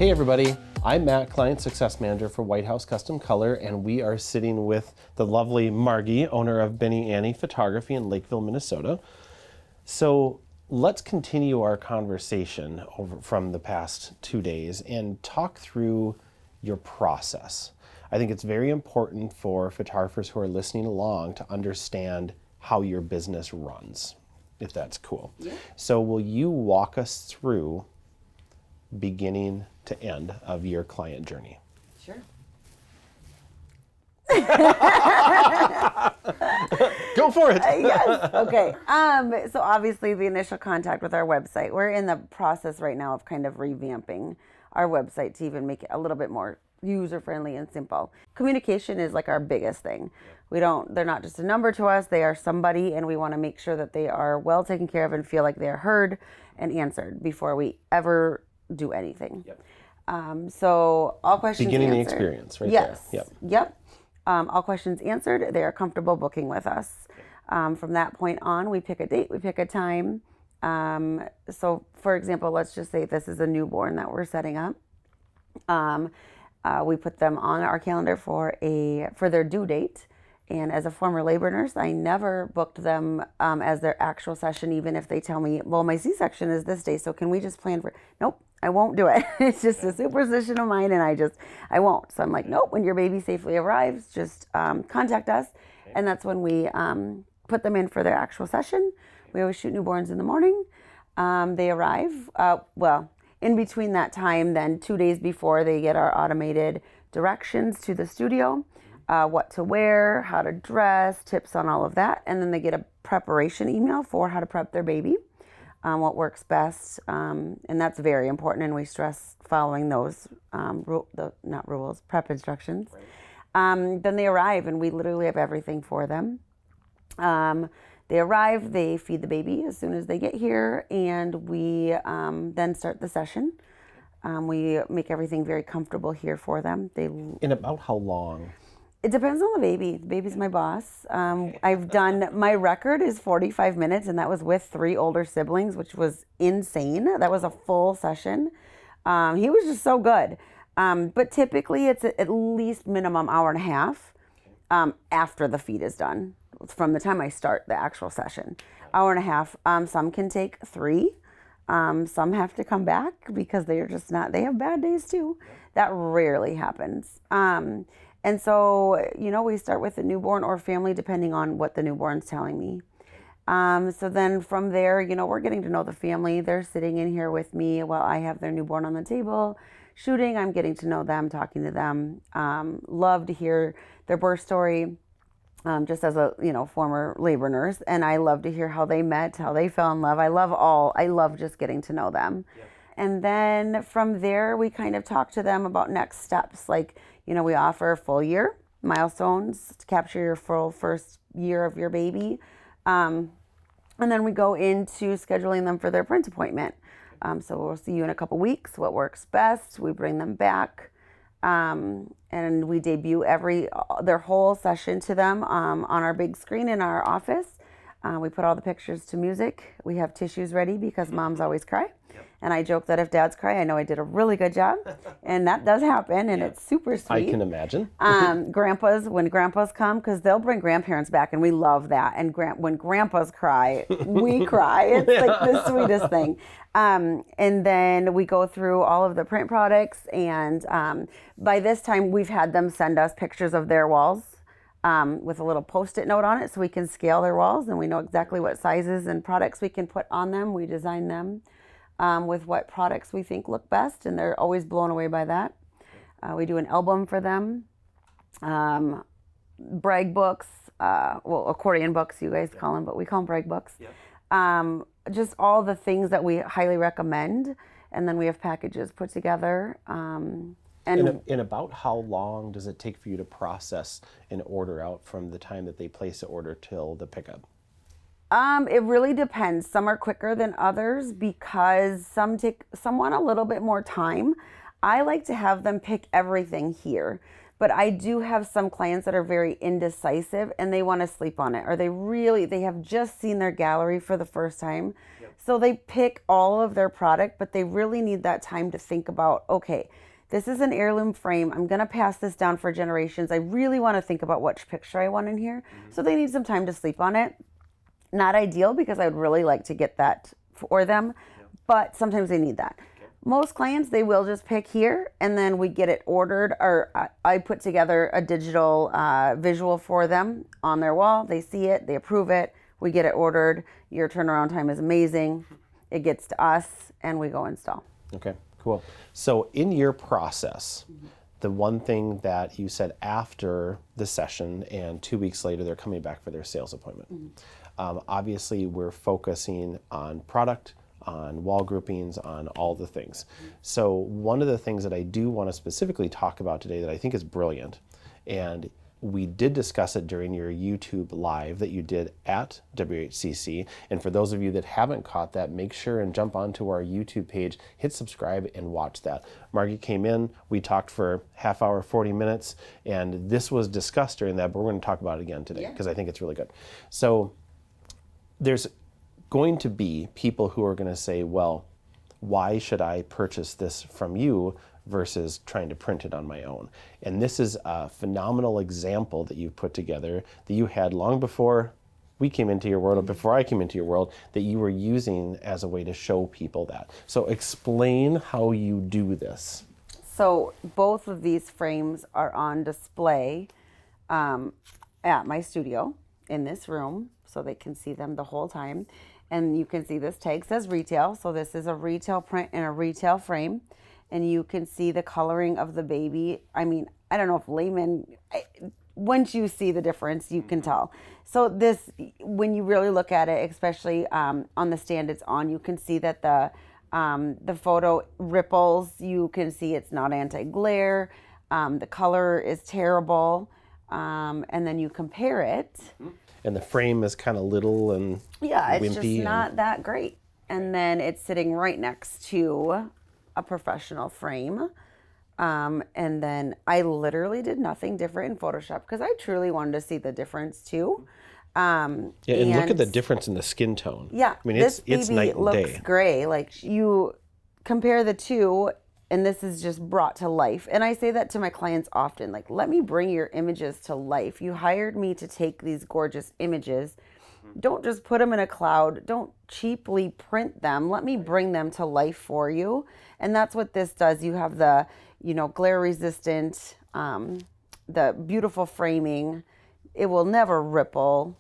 Hey everybody, I'm Matt, Client Success Manager for White House Custom Color, and we are sitting with the lovely Marggie, owner of BennyAni Photography in Lakeville, Minnesota. So let's continue our conversation from the past 2 days and talk through your process. I think it's very important for photographers who are listening along to understand how your business runs, if that's cool. Yeah. So will you walk us through beginning to end of your client journey? Sure. Go for it. Yes. Okay. So obviously the initial contact with our website, we're in the process right now of kind of revamping our website to even make it a little bit more user-friendly and simple. Communication is like our biggest thing. They're not just a number to us, they are somebody, and we want to make sure that they are well taken care of and feel like they are heard and answered before we ever do anything. Yep. So all questions beginning answered. The experience, right? Yes. There. Yep. All questions answered. They are comfortable booking with us. From that point on, we pick a date, we pick a time. So for example, let's just say this is a newborn that we're setting up. We put them on our calendar for their due date. And as a former labor nurse, I never booked them as their actual session, even if they tell me, well, my C-section is this day, so can we just plan for... Nope, I won't do it. It's just a superstition of mine, and I won't. So I'm like, nope, when your baby safely arrives, just contact us. And that's when we put them in for their actual session. We always shoot newborns in the morning. They arrive, in between that time, then 2 days before, they get our automated directions to the studio. What to wear, how to dress, tips on all of that. And then they get a preparation email for how to prep their baby, what works best. And that's very important. And we stress following those, prep instructions. Right. Then they arrive and we literally have everything for them. They arrive, they feed the baby as soon as they get here. And we then start the session. We make everything very comfortable here for them. In about how long? It depends on the baby. The baby's my boss. My record is 45 minutes, and that was with 3 older siblings, which was insane. That was a full session. He was just so good. But typically it's at least minimum hour and a half after the feed is done, from the time I start the actual session. Hour and a half. Some can take 3. Some have to come back because they have bad days too. That rarely happens. And so, we start with the newborn or family, depending on what the newborn's telling me. So then from there, we're getting to know the family. They're sitting in here with me while I have their newborn on the table shooting. I'm getting to know them, talking to them. Love to hear their birth story, just as a, former labor nurse. And I love to hear how they met, how they fell in love. I love just getting to know them. Yeah. And then from there, we kind of talk to them about next steps. Like, we offer full year milestones to capture your full first year of your baby. And then we go into scheduling them for their print appointment. So we'll see you in a couple weeks, what works best. We bring them back. And we debut their whole session to them on our big screen in our office. We put all the pictures to music. We have tissues ready because moms always cry. Yep. And I joke that if dads cry, I know I did a really good job. And that does happen, and It's super sweet. I can imagine. When grandpas come, because they'll bring grandparents back, and we love that. And when grandpas cry, we cry. It's like the sweetest thing. And then we go through all of the print products, and by this time, we've had them send us pictures of their walls. With a little Post-it note on it so we can scale their walls, and we know exactly what sizes and products we can put on them. We design them with what products we think look best, and they're always blown away by that. We do an album for them, brag books, accordion books you guys call them, but we call them brag books. Yep. Just all the things that we highly recommend, and then we have packages put together. And in about how long does it take for you to process an order out from the time that they place the order till the pickup? It really depends. Some are quicker than others because some want a little bit more time. I like to have them pick everything here, but I do have some clients that are very indecisive and they want to sleep on it, or they have just seen their gallery for the first time. Yep. So they pick all of their product, but they really need that time to think about, okay, this is an heirloom frame. I'm going to pass this down for generations. I really want to think about which picture I want in here. So they need some time to sleep on it. Not ideal, because I would really like to get that for them, but sometimes they need that. Most clients, they will just pick here, and then we get it ordered, or I put together a digital visual for them on their wall. They see it, they approve it, we get it ordered. Your turnaround time is amazing. It gets to us, and we go install. Okay, cool. So in your process, the one thing that you said after the session and 2 weeks later they're coming back for their sales appointment. Obviously, we're focusing on product, on wall groupings, on all the things. So one of the things that I do want to specifically talk about today that I think is brilliant, and we did discuss it during your YouTube live that you did at Whcc. And for those of you that haven't caught that, make sure and jump onto our YouTube page, hit subscribe, and watch that. Margie came in, we talked for half hour, 40 minutes, and this was discussed during that, but we're going to talk about it again today because I think it's really good. So there's going to be people who are going to say, well, why should I purchase this from you versus trying to print it on my own? And this is a phenomenal example that you put together that you had long before we came into your world, or before I came into your world, that you were using as a way to show people that. So explain how you do this. So both of these frames are on display at my studio in this room, so they can see them the whole time. And you can see this tag says retail. So this is a retail print and a retail frame. And you can see the coloring of the baby. I mean, I don't know if once you see the difference, you can tell. So this, when you really look at it, especially on the stand it's on, you can see that the photo ripples. You can see it's not anti-glare. The color is terrible. And then you compare it. And the frame is kind of little and it's wimpy just not that great. And then it's sitting right next to a professional frame. And then I literally did nothing different in Photoshop because I truly wanted to see the difference too. And look at the difference in the skin tone. Yeah, I mean, this it's baby night and looks day. gray. Like, you compare the two, and this is just brought to life. And I say that to my clients often, like, let me bring your images to life. You hired me to take these gorgeous images. Don't just put them in a cloud. Don't cheaply print them. Let me bring them to life for you. And that's what this does. You have the, glare resistant, the beautiful framing. It will never ripple.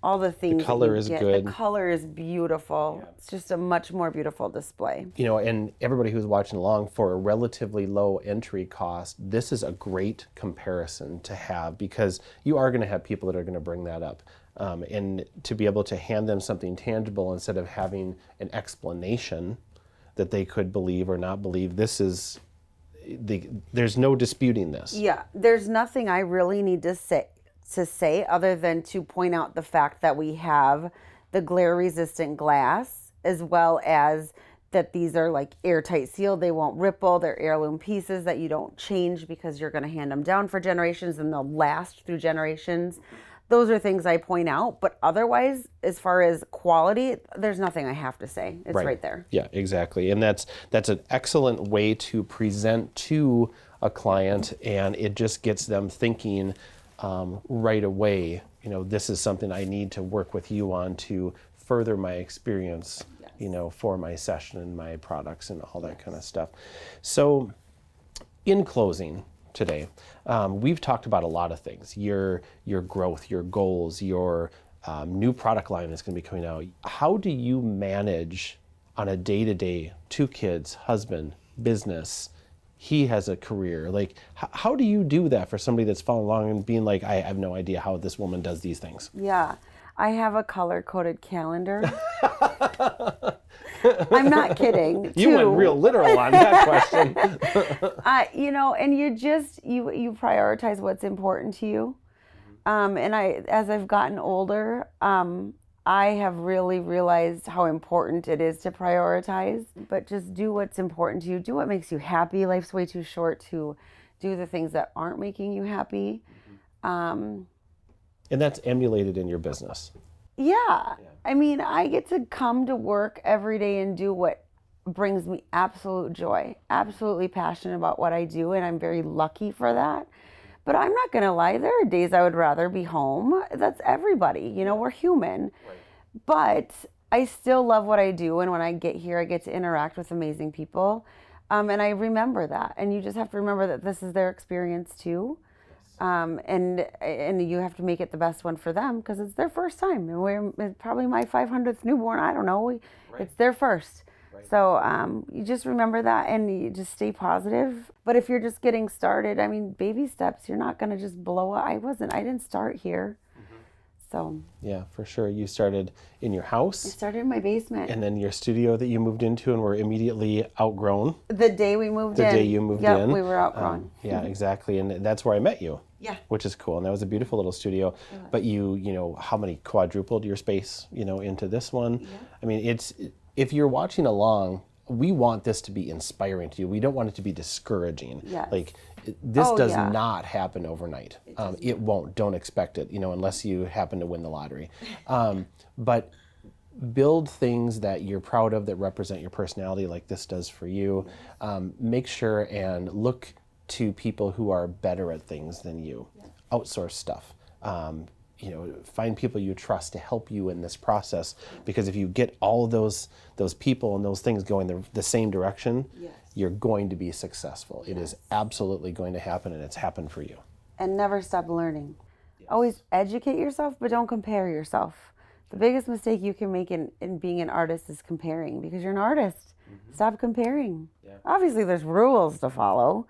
All the things. The color is good. The color is beautiful. Yeah. It's just a much more beautiful display. And everybody who's watching along, for a relatively low entry cost, this is a great comparison to have, because you are going to have people that are going to bring that up. And to be able to hand them something tangible instead of having an explanation that they could believe or not believe, there's no disputing this. Yeah, there's nothing I really need to say other than to point out the fact that we have the glare resistant glass, as well as that these are like airtight sealed. They won't ripple. They're heirloom pieces that you don't change because you're going to hand them down for generations and they'll last through generations. Those are things I point out, but otherwise, as far as quality, there's nothing I have to say. It's right there. Yeah, exactly. And that's an excellent way to present to a client, and it just gets them thinking right away, this is something I need to work with you on to further my experience, for my session and my products and all that kind of stuff. So in closing today, we've talked about a lot of things, your growth, your goals, your new product line that's going to be coming out. How do you manage on a day-to-day, 2 kids, husband, business? He has a career. Like, how do you do that for somebody that's following along and being like, I have no idea how this woman does these things? Yeah, I have a color-coded calendar. I'm not kidding. You went real literal on that question. And you prioritize what's important to you. And as I've gotten older, I have really realized how important it is to prioritize, but just do what's important to you. Do what makes you happy. Life's way too short to do the things that aren't making you happy. And that's emulated in your business. Yeah. I mean, I get to come to work every day and do what brings me absolute joy, absolutely passionate about what I do, and I'm very lucky for that. But I'm not going to lie, there are days I would rather be home. That's everybody, you know, we're human. Right. But I still love what I do, and when I get here, I get to interact with amazing people. And I remember that. And you just have to remember that this is their experience too. And you have to make it the best one for them because it's their first time. And it's probably my 500th newborn. I don't know. It's their first. Right. So you just remember that and you just stay positive. But if you're just getting started, I mean, baby steps, you're not going to just blow up. I didn't start here. So yeah, for sure. You started in your house. I started in my basement. And then your studio that you moved into and were immediately outgrown. The day we moved in. The day you moved in. We were outgrown. Yeah, exactly. And that's where I met you. Yeah. Which is cool. And that was a beautiful little studio. But you know, how many quadrupled your space, you know, into this one? Yeah. I mean, if you're watching along, we want this to be inspiring to you. We don't want it to be discouraging. Yes. Like, this does not happen overnight. It won't. Don't expect it, you know, unless you happen to win the lottery. But build things that you're proud of that represent your personality like this does for you. Make sure and look to people who are better at things than you. Outsource stuff. You know, find people you trust to help you in this process, because if you get all of those people and those things going the same direction, you're going to be successful. It is absolutely going to happen, and it's happened for you. And never stop learning. Always educate yourself, but don't compare yourself. The biggest mistake you can make in being an artist is comparing, because you're an artist. Stop comparing. Obviously, there's rules to follow,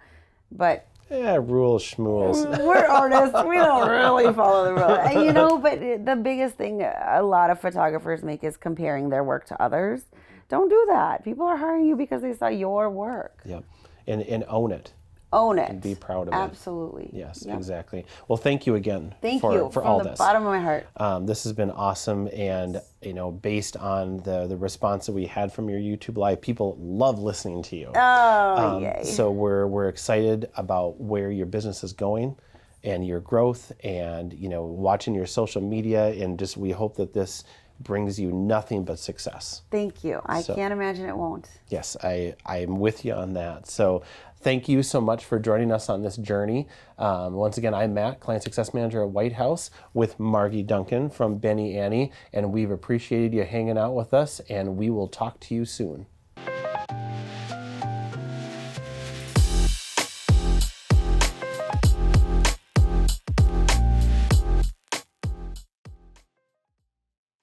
but yeah, rules, schmools. we're artists. We don't really follow the rules. You know, but the biggest thing a lot of photographers make is comparing their work to others. Don't do that. People are hiring you because they saw your work. Yep. And own it. Own it. And be proud of it. Absolutely. Yes, exactly. Well, thank you again for all this. From the bottom of my heart. This has been awesome, and you know, based on the response that we had from your YouTube live, people love listening to you. Oh, yay. So we're excited about where your business is going and your growth, and you know, watching your social media, and just we hope that this brings you nothing but success. Thank you. I can't imagine it won't. Yes, I'm with you on that. So thank you so much for joining us on this journey. Once again, I'm Matt, Client Success Manager at White House, with Marggie Duncan from BennyAni, and we've appreciated you hanging out with us, and we will talk to you soon.